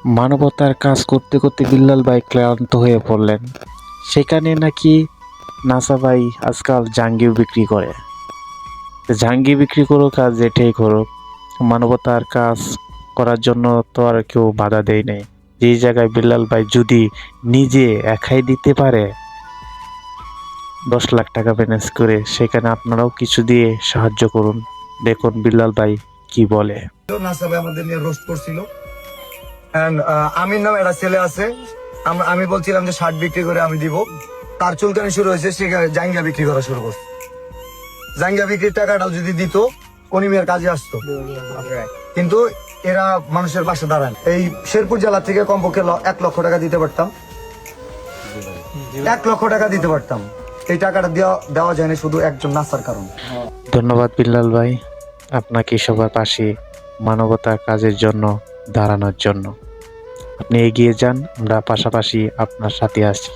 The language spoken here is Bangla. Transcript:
মানবতার কাজ করতে করতে বিল্লাল ভাই ক্লান্ত হয়ে পড়লেন। সেখানে নাকি নাসা ভাই আজকাল জাঙ্গিও বিক্রি করে। জাঙ্গি বিক্রি করুক আর যেটাই করুক, মানবতার কাজ করার জন্য তো আর কেউ বাধা দেয় নাই। যেই জায়গায় বিল্লাল ভাই যদি নিজে একাই দিতে পারে 10 লাখ টাকা ম্যানেজ করে, সেখানে আপনারাও কিছু দিয়ে সাহায্য করুন। দেখুন বিল্লাল ভাই কি বলে। নাসা ভাই আমাদের নিয়ে রোস্ট করছিল। আমির নাম একটা ছেলে আছে, আমি বলছিলাম যে শার্ট বিক্রি করে আমি দিব। তার চুলকানি শুরু হয়েছে, সে জাঙ্গিয়া বিক্রি করা শুরু করছে। জাঙ্গিয়া বিক্রির টাকাটাও যদি দিত কনিমের কাজে আসতো, কিন্তু এরা মানুষের পাশে দাঁড়ায়। এই শেরপুর জেলা থেকে কমপক্ষে 1 লক্ষ টাকা দিতে পারতাম, 1 লক্ষ টাকা দিতে পারতাম। এই টাকাটা দেওয়া যায় না শুধু একজন নাসার কারণ। ধন্যবাদ বিল্লাল ভাই, আপনাকে সবার পাশে মানবতার কাজের জন্য দাঁড়ানোর জন্য। আপনি এগিয়ে যান, আমরা পাশাপাশি আপনার সাথে আছি।